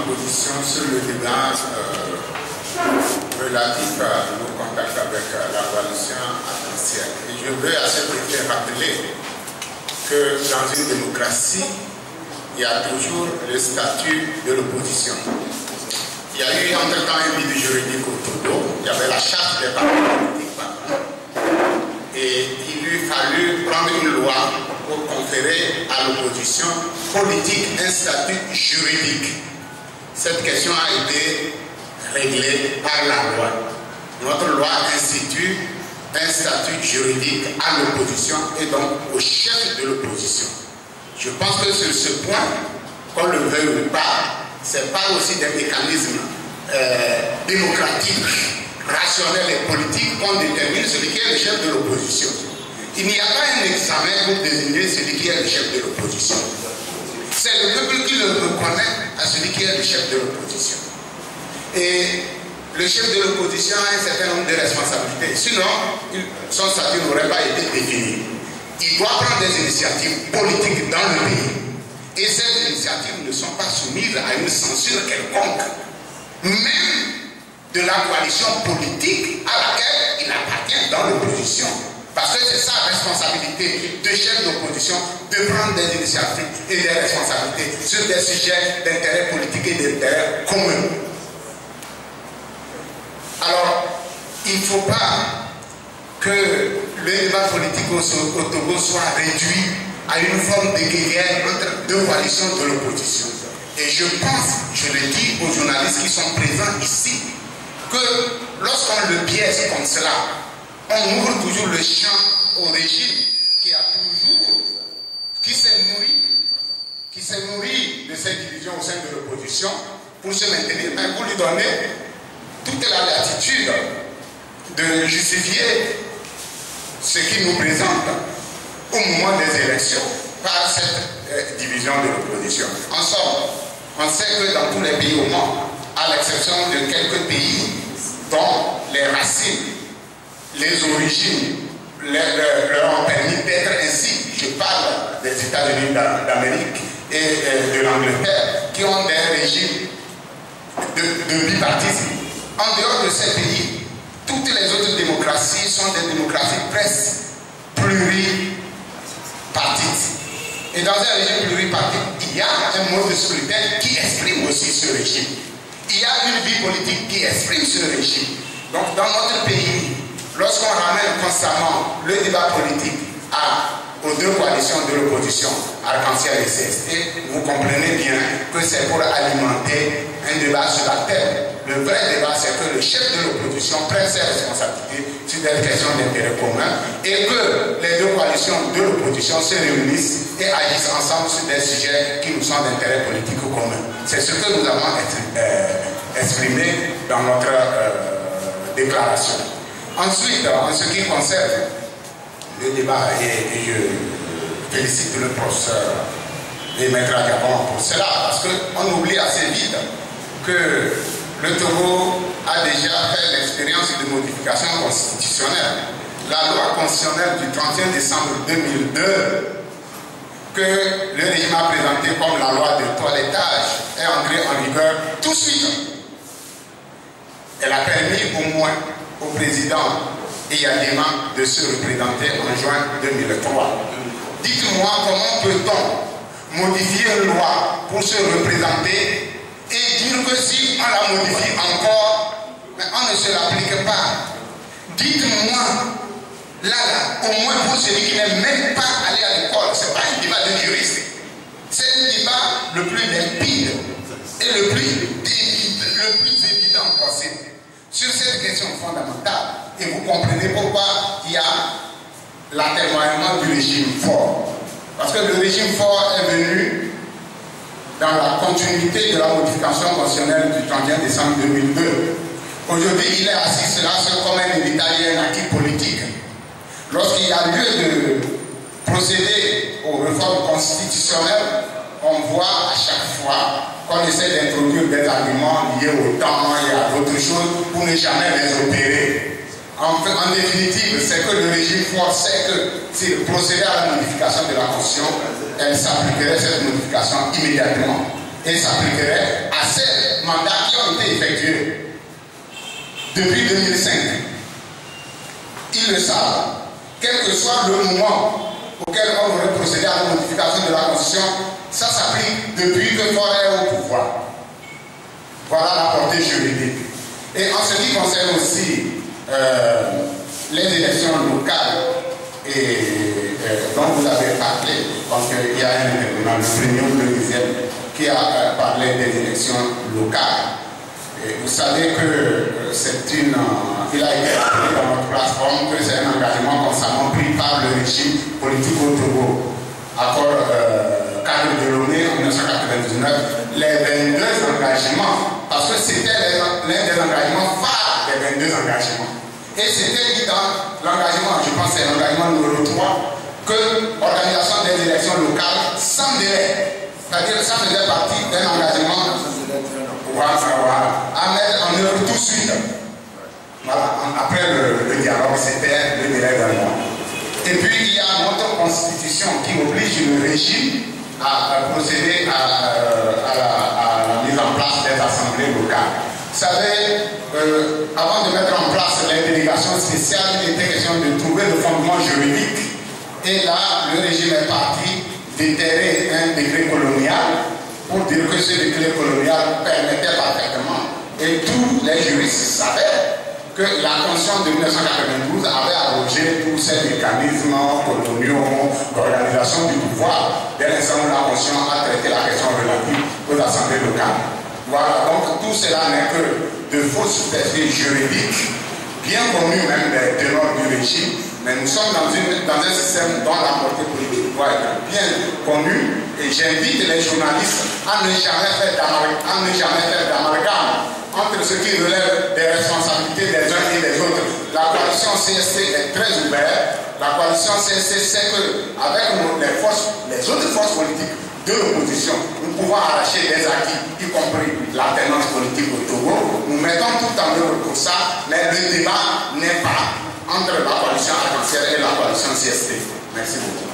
position sur le débat relatif à nos contacts avec la coalition arc-en-ciel. Et je veux à cet effet rappeler que dans une démocratie, il y a toujours le statut de l'opposition. Il y a eu entre-temps un vide juridique au Togo, il y avait la charte des partis politiques, et il lui fallut prendre une loi pour conférer à l'opposition politique un statut juridique. Cette question a été réglée par la loi. Notre loi institue un statut juridique à l'opposition et donc au chef de l'opposition. Je pense que sur ce point, qu'on le veuille ou pas, ce n'est pas aussi des mécanismes démocratiques, rationnels et politiques qu'on détermine celui qui est le chef de l'opposition. Il n'y a pas un examen pour désigner celui qui est le chef de l'opposition. C'est le peuple qui le reconnaît à celui qui est le chef de l'opposition. Et le chef de l'opposition a un certain nombre de responsabilités. Sinon, son statut n'aurait pas été défini. Il doit prendre des initiatives politiques dans le pays. Et ces initiatives ne sont pas soumises à une censure quelconque, même de la coalition politique à laquelle il appartient dans l'opposition. Parce que c'est sa responsabilité de chef d'opposition de prendre des initiatives et des responsabilités sur des sujets d'intérêt politique et d'intérêt commun. Alors, il ne faut pas que le débat politique au Togo soit réduit à une forme de guerre entre deux coalitions de l'opposition. Et je pense, je le dis aux journalistes qui sont présents ici, que lorsqu'on le biaise comme cela, on ouvre toujours le champ au régime qui s'est nourri de cette division au sein de l'opposition pour se maintenir, mais pour lui donner toute la latitude de justifier ce qu'il nous présente au moment des élections par cette division de l'opposition. En somme, on sait que dans tous les pays au monde, à l'exception de quelques pays dont les racines, les origines leur ont permis d'être ainsi, je parle des États-Unis d'Amérique et de l'Angleterre, qui ont des régimes de bipartisme. En dehors de ces pays, toutes les autres démocraties sont des démocraties presque pluripartites. Et dans un régime pluripartite, il y a un mode de scrutin qui exprime aussi ce régime. Il y a une vie politique qui exprime ce régime. Donc dans notre pays, lorsqu'on ramène constamment le débat politique aux deux coalitions de l'opposition, Arc-en-Ciel et CST, vous comprenez bien que c'est pour alimenter un débat sur la terre. Le vrai débat, c'est que le chef de l'opposition prenne ses responsabilités sur des questions d'intérêt commun et que les deux coalitions de l'opposition se réunissent et agissent ensemble sur des sujets qui nous sont d'intérêt politique commun. C'est ce que nous avons exprimé dans notre déclaration. Ensuite, en ce qui concerne le débat, et je félicite le professeur et Maître Gabon pour cela, parce qu'on oublie assez vite que le Togo a déjà fait l'expérience de modification constitutionnelle. La loi constitutionnelle du 31 décembre 2002, que le régime a présenté comme la loi de toilettage, est entrée en vigueur tout de suite. Elle a permis au moins au président Eyadema de se représenter en juin 2003. Dites-moi comment peut-on modifier une loi pour se représenter et dire que si on la modifie encore, mais on ne se l'applique pas. Dites-moi, là, au moins pour celui qui n'est même pas allé à l'école, ce n'est pas un débat de juriste, c'est un débat le plus limpide et le plus évident possible sur cette question fondamentale. Et vous comprenez pourquoi il y a l'atermoiement du régime fort. Parce que le régime fort est venu dans la continuité de la modification constitutionnelle du 31 décembre 2002. Aujourd'hui, il est assis cela comme un héritage et un acquis politique. Lorsqu'il y a lieu de procéder aux réformes constitutionnelles, on voit à chaque fois qu'on essaie d'introduire des arguments liés au temps et à d'autres choses pour ne jamais les opérer. En définitive, c'est que le régime fort sait que s'il procédait à la modification de la Constitution, elle s'appliquerait cette modification immédiatement et s'appliquerait à celle mandats qui ont été effectués depuis 2005, ils le savent, quel que soit le moment auquel on aurait procédé à la modification de la Constitution, ça s'applique depuis que Faure est au pouvoir. Voilà la portée juridique. Et en ce qui concerne aussi les élections locales dont vous avez parlé, donc il y a un intervenant, le premier ou le deuxième, qui a parlé des élections locales. Et vous savez que il a été appelé dans notre plateforme que c'est un engagement constamment pris par le régime politique au Togo. Accord cadre de Lomé en 1999, les 22 engagements, parce que c'était l'un des engagements phares des 22 engagements. Et c'était dit dans l'engagement, je pense que c'est l'engagement numéro 3, que l'organisation des élections locales sans délai, c'est-à-dire ça faisait partie d'un engagement à mettre en œuvre tout de suite. Voilà, après le dialogue, c'était le délai d'un mois. Et puis il y a notre constitution qui oblige le régime à procéder à la mise en place des assemblées locales. Vous savez, avant de mettre en place les délégations spéciales, il était question de trouver le fondement juridique. Et là, le régime est parti déterrer un décret colonial pour dire que ce décret colonial permettait parfaitement. Et tous les juristes savaient que la Constitution de 1992 avait abrogé tous ces mécanismes coloniaux d'organisation du pouvoir dès l'instant où la Constitution a traité la question relative aux assemblées locales. Voilà, donc tout cela n'est que de fausses superficies juridiques, bien connues même des ténors du régime, mais nous sommes dans un système dont la portée politique doit être bien connue, et j'invite les journalistes à ne jamais faire d'amalgame entre ce qui relève des responsabilités des uns et des autres. La coalition CSC est très ouverte. La coalition CSC sait qu'avec les autres forces politiques de l'opposition, nous pouvons arracher des acquis, y compris l'alternance politique au Togo. Nous mettons tout en œuvre pour ça, mais le débat n'est pas entre la coalition arc-en-ciel et la coalition CST. Merci beaucoup.